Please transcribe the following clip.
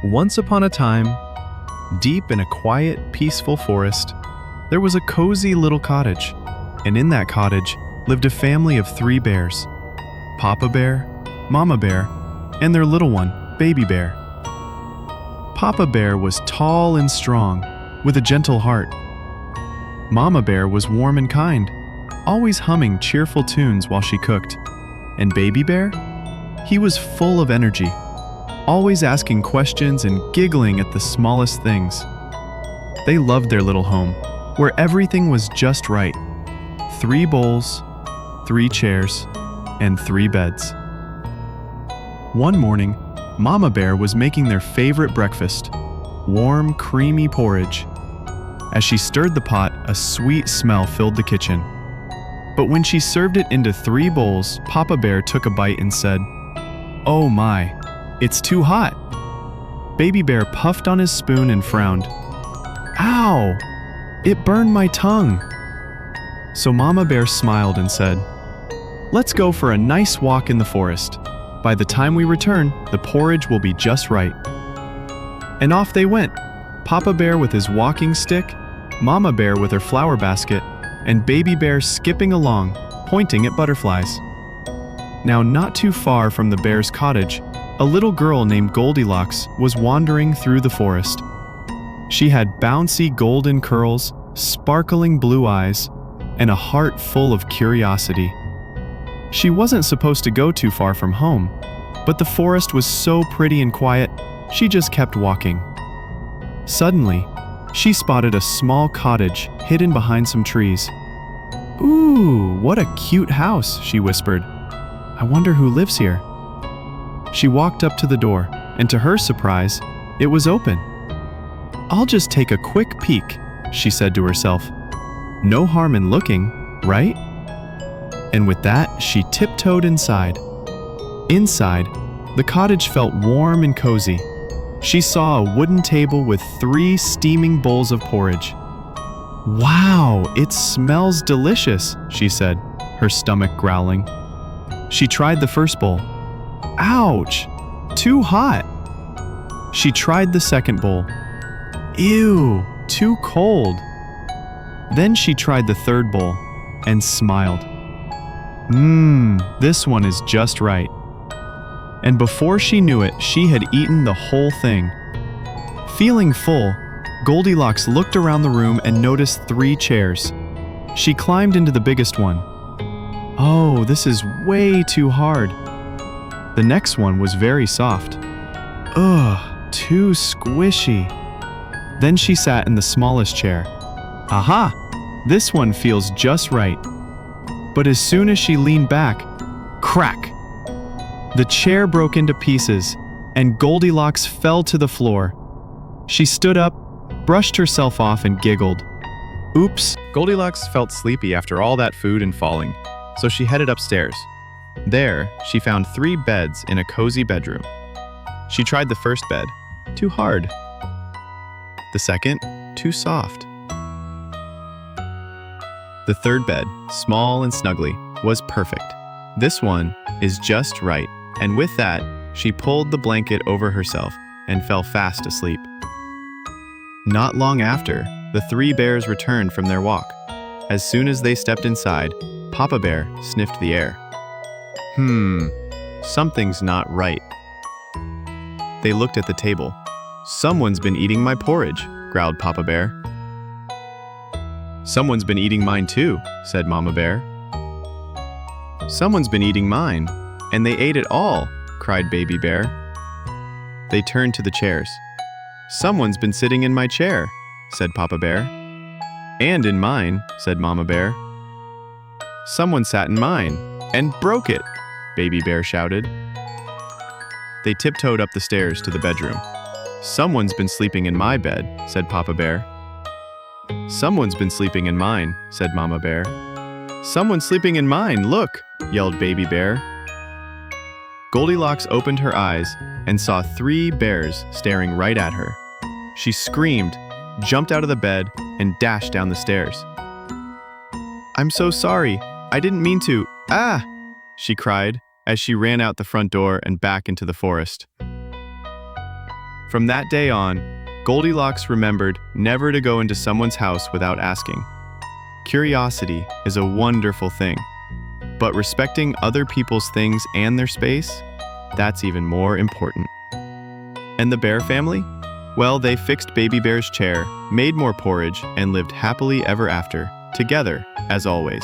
Once upon a time, deep in a quiet, peaceful forest, there was a cozy little cottage, and in that cottage lived a family of 3 bears: Papa Bear, Mama Bear, and their little one, Baby Bear. Papa Bear was tall and strong, with a gentle heart. Mama Bear was warm and kind, always humming cheerful tunes while she cooked. And Baby Bear? He was full of energy, always asking questions and giggling at the smallest things. They loved their little home, where everything was just right. 3 bowls, 3 chairs, and 3 beds. One morning, Mama Bear was making their favorite breakfast, warm, creamy porridge. As she stirred the pot, a sweet smell filled the kitchen. But when she served it into 3 bowls, Papa Bear took a bite and said, "Oh my, it's too hot." Baby Bear puffed on his spoon and frowned. "Ow! It burned my tongue." So Mama Bear smiled and said, "Let's go for a nice walk in the forest. By the time we return, the porridge will be just right." And off they went, Papa Bear with his walking stick, Mama Bear with her flower basket, and Baby Bear skipping along, pointing at butterflies. Now, not too far from the bear's cottage, a little girl named Goldilocks was wandering through the forest. She had bouncy golden curls, sparkling blue eyes, and a heart full of curiosity. She wasn't supposed to go too far from home, but the forest was so pretty and quiet, she just kept walking. Suddenly, she spotted a small cottage hidden behind some trees. "Ooh, what a cute house," she whispered. "I wonder who lives here." She walked up to the door, and to her surprise, it was open. "I'll just take a quick peek," she said to herself. "No harm in looking, right?" And with that, she tiptoed inside. Inside, the cottage felt warm and cozy. She saw a wooden table with 3 steaming bowls of porridge. "Wow, it smells delicious," she said, her stomach growling. She tried the first bowl. "Ouch! Too hot." She tried the second bowl. "Ew, too cold." Then she tried the third bowl and smiled. This one is just right." And before she knew it, she had eaten the whole thing. Feeling full, Goldilocks looked around the room and noticed 3 chairs. She climbed into the biggest one. "Oh, this is way too hard." The next one was very soft. "Ugh, too squishy." Then she sat in the smallest chair. "Aha! This one feels just right." But as soon as she leaned back, crack! The chair broke into pieces, and Goldilocks fell to the floor. She stood up, brushed herself off, and giggled. Oops! Goldilocks felt sleepy after all that food and falling, so she headed upstairs. There, she found 3 beds in a cozy bedroom. She tried the first bed, too hard. The second, too soft. The third bed, small and snuggly, was perfect. "This one is just right." And with that, she pulled the blanket over herself and fell fast asleep. Not long after, the 3 bears returned from their walk. As soon as they stepped inside, Papa Bear sniffed the air. Something's not right." They looked at the table. "Someone's been eating my porridge," growled Papa Bear. "Someone's been eating mine too," said Mama Bear. "Someone's been eating mine, and they ate it all," cried Baby Bear. They turned to the chairs. "Someone's been sitting in my chair," said Papa Bear. "And in mine," said Mama Bear. "Someone sat in mine and broke it," Baby Bear shouted. They tiptoed up the stairs to the bedroom. "Someone's been sleeping in my bed," said Papa Bear. "Someone's been sleeping in mine," said Mama Bear. "Someone's sleeping in mine, look!" yelled Baby Bear. Goldilocks opened her eyes and saw 3 bears staring right at her. She screamed, jumped out of the bed, and dashed down the stairs. "I'm so sorry. I didn't mean to. Ah!" she cried as she ran out the front door and back into the forest. From that day on, Goldilocks remembered never to go into someone's house without asking. Curiosity is a wonderful thing, but respecting other people's things and their space, that's even more important. And the bear family? Well, they fixed Baby Bear's chair, made more porridge, and lived happily ever after, together, as always.